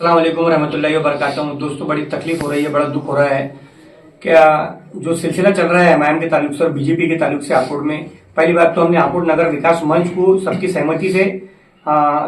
अस्सलाम वालेकुम रहमतुल्लाहि व बरकातहू। दोस्तों, बड़ी तकलीफ हो रही है, बड़ा दुख हो रहा है। क्या जो सिलसिला चल रहा है एमआईएम के ताल्लुक से और बीजेपी के ताल्लुक से हापुड़ में, पहली बात तो हमने हापुड़ नगर विकास मंच को सबकी सहमति से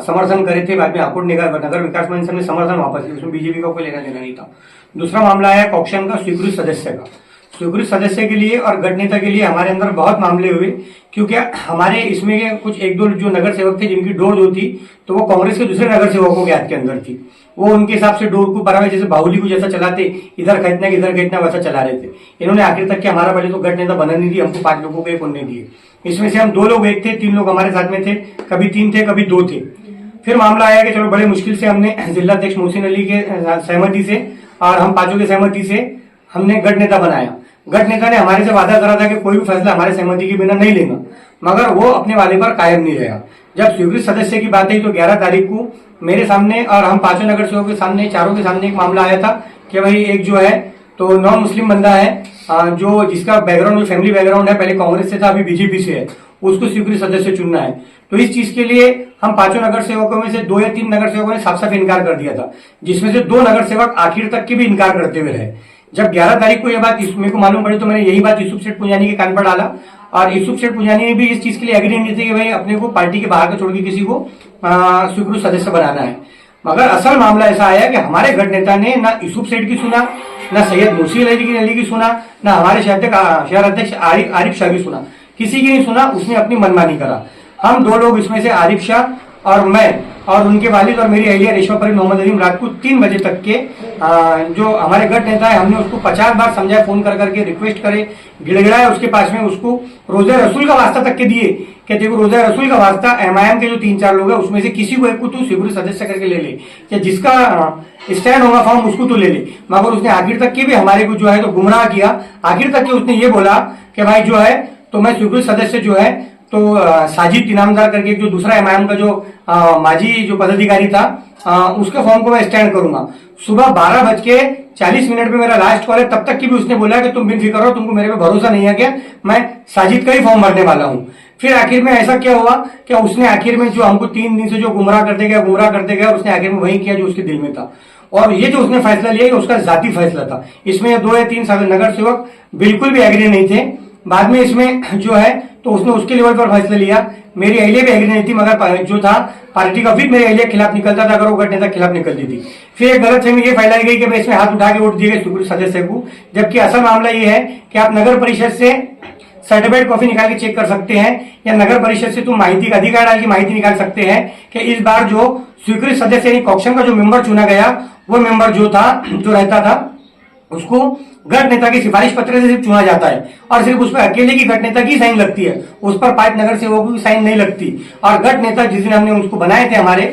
समर्थन करे थे। बाद में हापुड़ नगर विकास मंच से हमने समर्थन वापस लिया, उसमें बीजेपी का कोई लेना देना नहीं था। दूसरा मामला है कॉक्शन का स्वीकृत सदस्य का। स्वीकृत सदस्य के लिए और गठ नेता के लिए हमारे अंदर बहुत मामले हुए, क्योंकि हमारे इसमें कुछ एक दो जो नगर सेवक थे जिनकी डोर जो थी तो वो कांग्रेस के दूसरे नगर सेवकों के हाथ के अंदर थी। वो उनके हिसाब से डोर को बराबर जैसे बाहुली को जैसा चलाते, इधर खींचना वैसा चला रहे थे। इन्होंने आखिर तक कि हमारा पहले तो गठ नेता बनने नहीं दिया, हमको 5 लोगों को एक उन्होंने दिए। इसमें से हम 2 लोग एक थे, 3 लोग हमारे साथ में थे, कभी 3 थे कभी 2 थे। फिर मामला आया कि चलो बड़े मुश्किल से हमने जिला अध्यक्ष मोहसिन अली के सहमति से और हम 5 की सहमति से हमने गठ नेता बनाया। गठ नेता ने हमारे से वादा करा था कि कोई भी फैसला हमारे सहमति के बिना नहीं लेगा, मगर वो अपने वाले पर कायम नहीं रहा। जब स्वीकृत सदस्य की बात आई तो 11 तारीख को मेरे सामने और हम 5 नगर सेवकों के सामने, चारों के सामने एक मामला आया था कि भाई एक जो है तो नॉन मुस्लिम बंदा है जो जिसका बैकग्राउंड फैमिली बैकग्राउंड है, पहले कांग्रेस से था अभी बीजेपी से है, उसको स्वीकृत सदस्य चुनना है। तो इस चीज के लिए हम 5 नगर सेवकों में से 2 या 3 नगर सेवकों ने साफ साफ इनकार कर दिया था, जिसमें से 2 नगर सेवक आखिर तक की भी इनकार करते हुए रहे। जब 11 तारीख को यह बात मेरे को मालूम पड़ी तो मैंने यही बात यूसुफ सेठ पुंजानी के कान पर डाला और यूसुफ सेठ पुंजानी ने भी इस चीज के लिए एग्री नहीं थे कि भाई अपने को पार्टी के बाहर का छोड़ के किसी को स्वीकृत सदस्य बनाना है। मगर असल मामला ऐसा आया कि हमारे गठ नेता ने ना यूसुफ सेठ की सुना, ना सैयद मोहसिन अली की सुना, ना हमारे शहर अध्यक्ष आरिफ शाह की सुना, किसी की नहीं सुना। उसने अपनी मनमानी करा। हम 2 लोग इसमें से आरिफ शाह और मैं और उनके वालिद और मेरी अहलिया रेशमा परी मोहम्मद अलीम रात को 3 बजे तक के जो हमारे गठ नेता है, हमने उसको 50 बार समझाया, फोन कर करके रिक्वेस्ट करे, गिड़गिड़ाया उसके पास में, उसको रोजा रसूल का वास्ता तक के दिए कि देखो रोजा रसूल का वास्ता एमआईएम के जो 3-4 लोग हैं उसमें से किसी को एक को तू स्वीकृत सदस्य करके ले ले, या जिसका स्टैंड होगा फॉर्म उसको तो ले ले। मगर उसने आखिर तक के भी हमारे को जो है तो गुमराह किया। आखिर तक के उसने ये बोला कि भाई जो है तो मैं स्वीकृत सदस्य जो है तो साजिद इनामदार करके जो दूसरा एमआईएम का जो माजी जो पदाधिकारी था उसके फॉर्म को मैं स्टैंड करूंगा। सुबह 12:40 पे मेरा लास्ट कॉल है, तब तक की भी उसने बोला कि तुम बेफिक्र रहो, तुमको मेरे पे भरोसा नहीं है क्या, मैं साजिद का ही फॉर्म भरने वाला हूं। फिर आखिर में ऐसा क्या हुआ कि उसने आखिर में जो हमको 3 दिन से जो गुमराह करते गया उसने आखिर में वही किया जो उसके दिल में था। और ये जो उसने फैसला लिया उसका जाती फैसला था। इसमें 2 या 3 नगर सेवक बिल्कुल भी एग्री नहीं थे। बाद में इसमें जो है तो उसने उसके लेवल पर फैसला लिया। मेरी अहलिया भी एग्री नहीं थी, मगर जो था पार्टी का विप मेरे अहलिया खिलाफ निकलता था, अगर वो गठ नेता खिलाफ निकलती थी। फिर एक गलत फहमी ये फैलाई गई कि भाई इसमें हाथ उठा के वोट दिए गए स्वीकृत सदस्य को, जबकि असल मामला ये है कि आप नगर परिषद से सर्टिफाइड कॉपी निकाल के चेक कर सकते हैं, या नगर परिषद से तुम माहिती का अधिकार डाल की माहिती निकाल सकते हैं कि इस बार जो स्वीकृत सदस्य यानी कॉक्शन का जो मेंबर चुना गया, वो मेंबर जो रहता था उसको गठ नेता की सिफारिश पत्र से सिर्फ चुना जाता है और सिर्फ उस पर अकेले की गठ नेता की साइन लगती है, उस पर 5 नगर सेवकों की साइन नहीं लगती। और गठ नेता जिस दिन हमने उसको बनाए थे, हमारे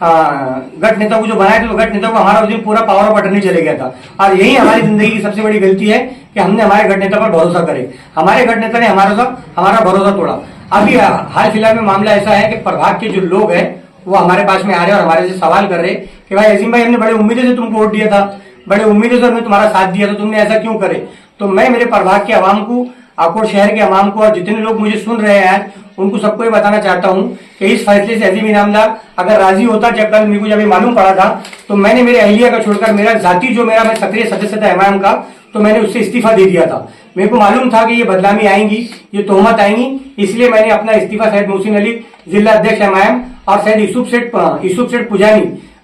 गठ नेता को जो बनाए थे, तो गठ नेता को हमारा उस दिन पूरा पावर ऑफ अटर्नी चले गया था। और यही हमारी जिंदगी की सबसे बड़ी गलती है कि हमने हमारे गठ नेता पर भरोसा करे। हमारे गठ नेता ने हमारा भरोसा तोड़ा। अभी हाल फिलहाल में मामला ऐसा है कि प्रभाग के जो लोग हैं वो हमारे पास में आ रहे हैं और हमारे से सवाल कर रहे कि भाई अजीम भाई, हमने बड़े उम्मीदों से तुमको वोट दिया था, बड़े उम्मीदों से हमने तुम्हारा साथ दिया, तो तुमने ऐसा क्यों करे। तो मैं मेरे प्रभाग के आवाम को, आकोट शहर के आवाम को और जितने लोग मुझे सुन रहे हैं उनको सबको ये बताना चाहता हूं कि इस फैसले से अजीम इनामदार अगर राजी होता, जब कल मेरे को जब ये मालूम पड़ा था तो मैंने मेरे अहलिया का छोड़कर मेरा जाति जो मैं सक्रिय सदस्य था एमआईएम का, तो मैंने उससे इस्तीफा दे दिया था। मेरे को मालूम था कि ये बदनामी आएंगी, ये तोहमत आएंगी, इसलिए मैंने अपना इस्तीफा सैयद मोहसिन अली जिला अध्यक्ष एमआईएम और सैयद यूसुफ सेठ पुजानी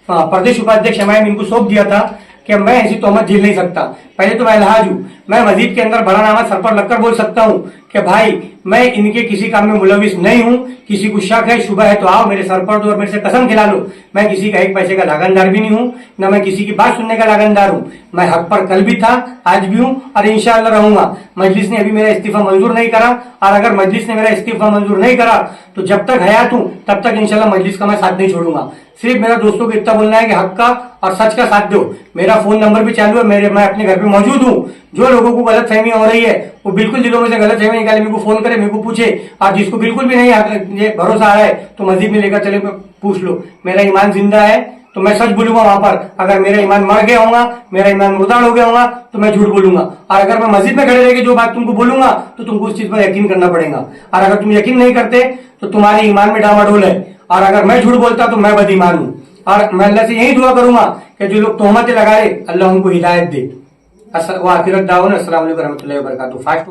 प्रदेश उपाध्यक्ष एमआईएम इनको सौंप दिया था कि मैं ऐसी तोहमत झेल नहीं सकता। पहले तो मैं इलाज हूं, मैं मस्जिद के अंदर बड़ा नामा सर पर लगकर बोल सकता हूं कि भाई मैं इनके किसी काम में मुलविस नहीं हूं। किसी को शक है, शुबह है तो आओ मेरे सर पर दो और मेरे से कसम खिला लो, मैं किसी का 1 पैसे का लागनदार भी नहीं हूं, न मैं किसी की बात सुनने का लागनदार हूं। मैं हक पर कल भी था, आज भी हूं और इंशाअल्लाह रहूंगा। मजलिस ने अभी मेरा इस्तीफा मंजूर नहीं करा, और अगर मजलिस ने मेरा इस्तीफा मंजूर नहीं करा तो जब तक हयात हूं तब तक इंशाअल्लाह मजलिस का मैं साथ नहीं छोड़ूंगा। सिर्फ मेरा दोस्तों को इतना बोलना है कि हक का और सच का साथ दो। मेरा फोन नंबर भी चालू है, मैं अपने घर पे मौजूद हूँ। जो लोगों को गलत फहमी हो रही है वो बिल्कुल दिलों में से गलत फहमी निकाले, मेरे को फोन करे, मेरे को पूछे। और जिसको बिल्कुल भी नहीं ये भरोसा आ रहा है तो मस्जिद में लेकर चले, पूछ लो। मेरा ईमान जिंदा है तो मैं सच बोलूंगा वहां पर। अगर मेरा ईमान मर गया होगा, मेरा ईमान मुर्दार हो गया होगा तो मैं झूठ बोलूंगा। और अगर मैं मस्जिद में खड़े रह के जो बात तुमको बोलूंगा तो तुमको उस चीज पर यकीन करना पड़ेगा। और अगर तुम यकीन नहीं करते तो तुम्हारे ईमान में डामाडोल है। और अगर मैं झूठ बोलता तो मैं बदईमान हूं। और मैं अल्लाह से यही दुआ करूंगा कि जो लोग तोहमतें लगा रहे, अल्लाह उनको हिदायत दे। वो आखिरत दावन। अस्सलाम वालेकुम रहमतुल्लाहि व बरकातुहू। फास्ट